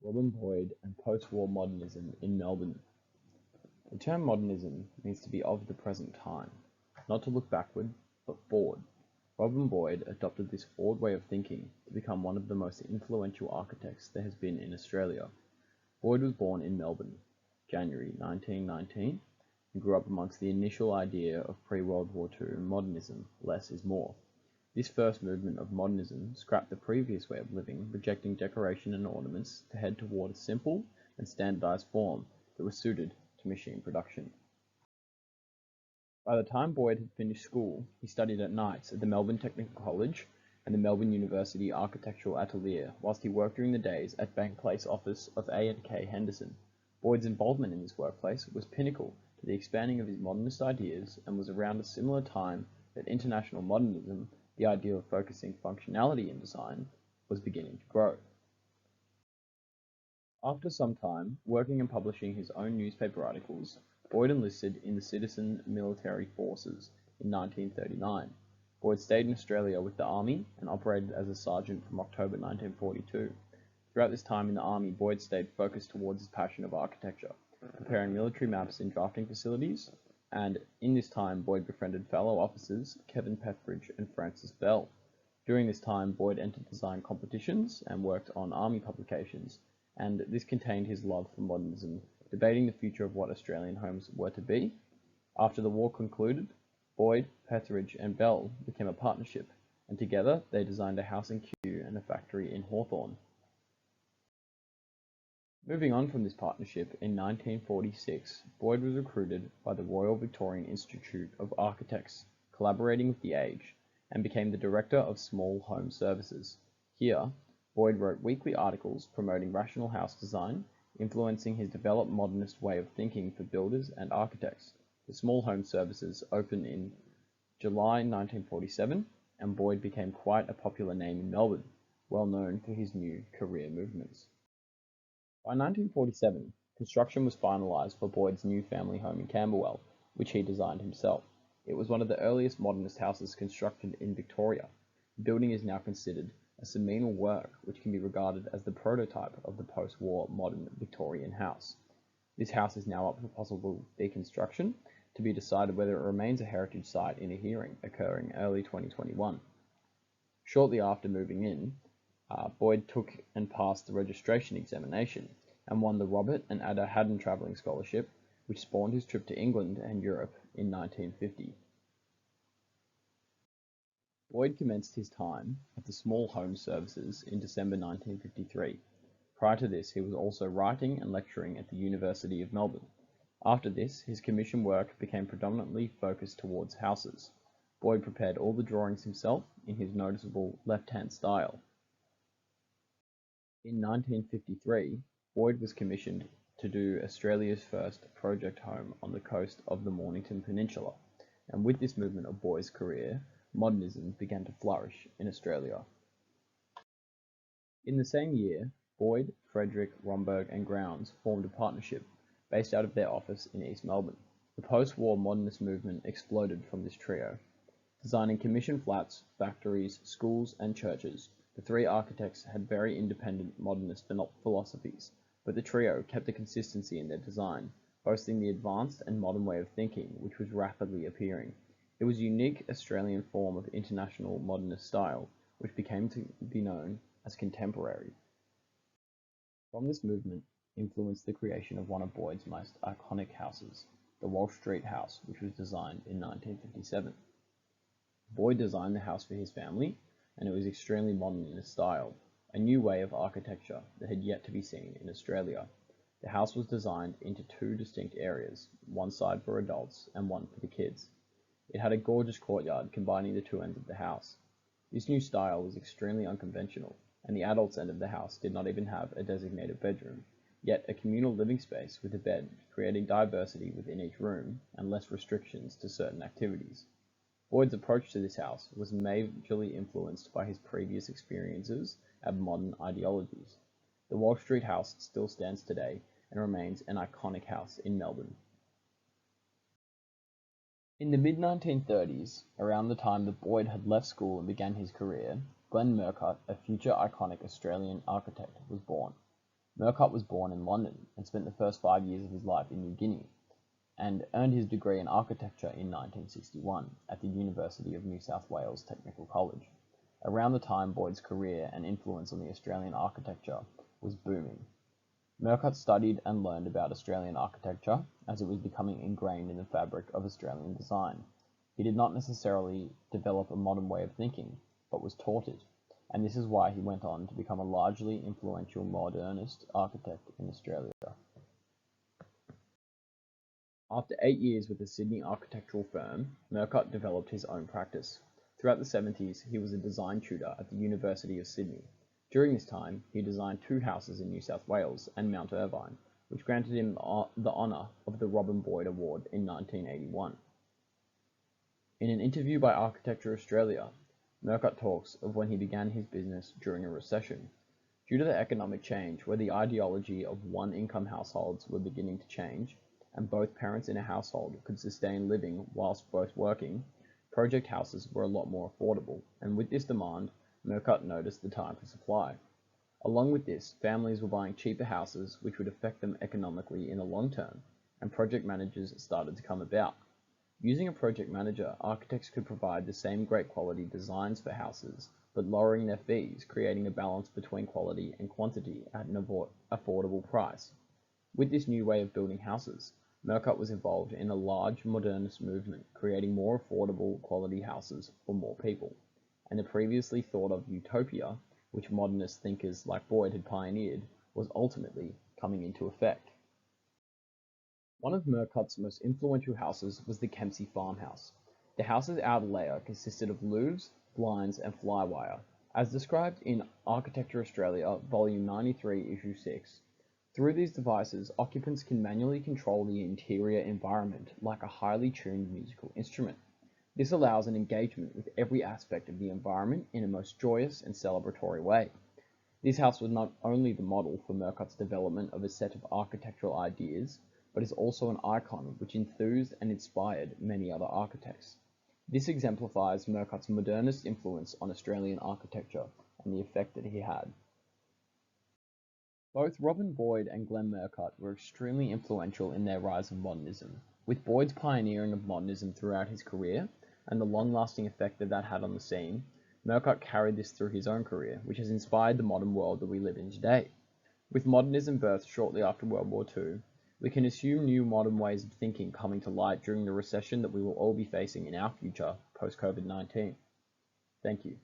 Robin Boyd and post-war modernism in Melbourne. The term modernism means to be of the present time, not to look backward, but forward. Robin Boyd adopted this forward way of thinking to become one of the most influential architects there has been in Australia. Boyd was born in Melbourne, January 1919, and grew up amongst the initial idea of pre-World War II modernism, less is more. This first movement of modernism scrapped the previous way of living, rejecting decoration and ornaments to head toward a simple and standardized form that was suited to machine production. By the time Boyd had finished school, he studied at nights at the Melbourne Technical College and the Melbourne University Architectural Atelier, whilst he worked during the days at Bank Place office of A&K Henderson. Boyd's involvement in this workplace was pinnacle to the expanding of his modernist ideas and was around a similar time that international modernism, the idea of focusing functionality in design, was beginning to grow. After some time, working and publishing his own newspaper articles, Boyd enlisted in the Citizen Military Forces in 1939. Boyd stayed in Australia with the Army and operated as a sergeant from October 1942. Throughout this time in the Army, Boyd stayed focused towards his passion of architecture, preparing military maps in drafting facilities, and in this time Boyd befriended fellow officers Kevin Petheridge and Francis Bell. During this time, Boyd entered design competitions and worked on Army publications, and this contained his love for modernism, debating the future of what Australian homes were to be. After the war concluded, Boyd, Petheridge and Bell became a partnership, and together they designed a house in Kew and a factory in Hawthorn. Moving on from this partnership, in 1946, Boyd was recruited by the Royal Victorian Institute of Architects, collaborating with The Age, and became the Director of Small Home Services. Here, Boyd wrote weekly articles promoting rational house design, influencing his developed modernist way of thinking for builders and architects. The Small Home Services opened in July 1947, and Boyd became quite a popular name in Melbourne, well known for his new career movements. By 1947, construction was finalised for Boyd's new family home in Camberwell, which he designed himself. It was one of the earliest modernist houses constructed in Victoria. The building is now considered a seminal work which can be regarded as the prototype of the post-war modern Victorian house. This house is now up for possible deconstruction, to be decided whether it remains a heritage site in a hearing occurring early 2021. Shortly after moving in, Boyd took and passed the registration examination and won the Robert and Ada Haddon Travelling Scholarship, which spawned his trip to England and Europe in 1950. Boyd commenced his time at the Small Home Services in December 1953. Prior to this, he was also writing and lecturing at the University of Melbourne. After this, his commission work became predominantly focused towards houses. Boyd prepared all the drawings himself in his noticeable left-hand style. In 1953, Boyd was commissioned to do Australia's first project home on the coast of the Mornington Peninsula, and with this movement of Boyd's career, modernism began to flourish in Australia. In the same year, Boyd, Frederick, Romberg and Grounds formed a partnership based out of their office in East Melbourne. The post-war modernist movement exploded from this trio. Designing commission flats, factories, schools and churches, the three architects had very independent modernist philosophies, but the trio kept a consistency in their design, boasting the advanced and modern way of thinking which was rapidly appearing. It was a unique Australian form of international modernist style, which became to be known as contemporary. From this movement influenced the creation of one of Boyd's most iconic houses, the Walsh Street House, which was designed in 1957. Boyd designed the house for his family, and it was extremely modern in its style, a new way of architecture that had yet to be seen in Australia. The house was designed into two distinct areas, one side for adults and one for the kids. It had a gorgeous courtyard combining the two ends of the house. This new style was extremely unconventional, and the adults' end of the house did not even have a designated bedroom, yet a communal living space with a bed, creating diversity within each room and less restrictions to certain activities. Boyd's approach to this house was majorly influenced by his previous experiences and modern ideologies. The Walsh Street House still stands today and remains an iconic house in Melbourne. In the mid-1930s, around the time that Boyd had left school and began his career, Glenn Murcutt, a future iconic Australian architect, was born. Murcutt was born in London and spent the first 5 years of his life in New Guinea, and earned his degree in architecture in 1961 at the University of New South Wales Technical College, around the time Boyd's career and influence on the Australian architecture was booming. Murcutt studied and learned about Australian architecture as it was becoming ingrained in the fabric of Australian design. He did not necessarily develop a modern way of thinking, but was taught it, and this is why he went on to become a largely influential modernist architect in Australia. After 8 years with a Sydney architectural firm, Murcutt developed his own practice. Throughout the 70s, he was a design tutor at the University of Sydney. During this time, he designed 2 houses in New South Wales and Mount Irvine, which granted him the honour of the Robin Boyd Award in 1981. In an interview by Architecture Australia, Murcutt talks of when he began his business during a recession. Due to the economic change, where the ideology of one-income households were beginning to change, and both parents in a household could sustain living whilst both working, project houses were a lot more affordable, and with this demand, Murcutt noticed the time for supply. Along with this, families were buying cheaper houses which would affect them economically in the long term, and project managers started to come about. Using a project manager, architects could provide the same great quality designs for houses, but lowering their fees, creating a balance between quality and quantity at an affordable price. With this new way of building houses, Murcutt was involved in a large modernist movement, creating more affordable quality houses for more people, and the previously thought of utopia, which modernist thinkers like Boyd had pioneered, was ultimately coming into effect. One of Murcutt's most influential houses was the Kempsey farmhouse. The house's outer layer consisted of louvres, blinds, and flywire. As described in Architecture Australia, Volume 93, Issue 6, through these devices, occupants can manually control the interior environment like a highly tuned musical instrument. This allows an engagement with every aspect of the environment in a most joyous and celebratory way. This house was not only the model for Murcutt's development of a set of architectural ideas, but is also an icon which enthused and inspired many other architects. This exemplifies Murcutt's modernist influence on Australian architecture and the effect that he had. Both Robin Boyd and Glenn Murcutt were extremely influential in their rise of modernism, with Boyd's pioneering of modernism throughout his career and the long-lasting effect that had on the scene. Murcutt carried this through his own career, which has inspired the modern world that we live in today. With modernism birthed shortly after World War II, we can assume new modern ways of thinking coming to light during the recession that we will all be facing in our future post-COVID-19. Thank you.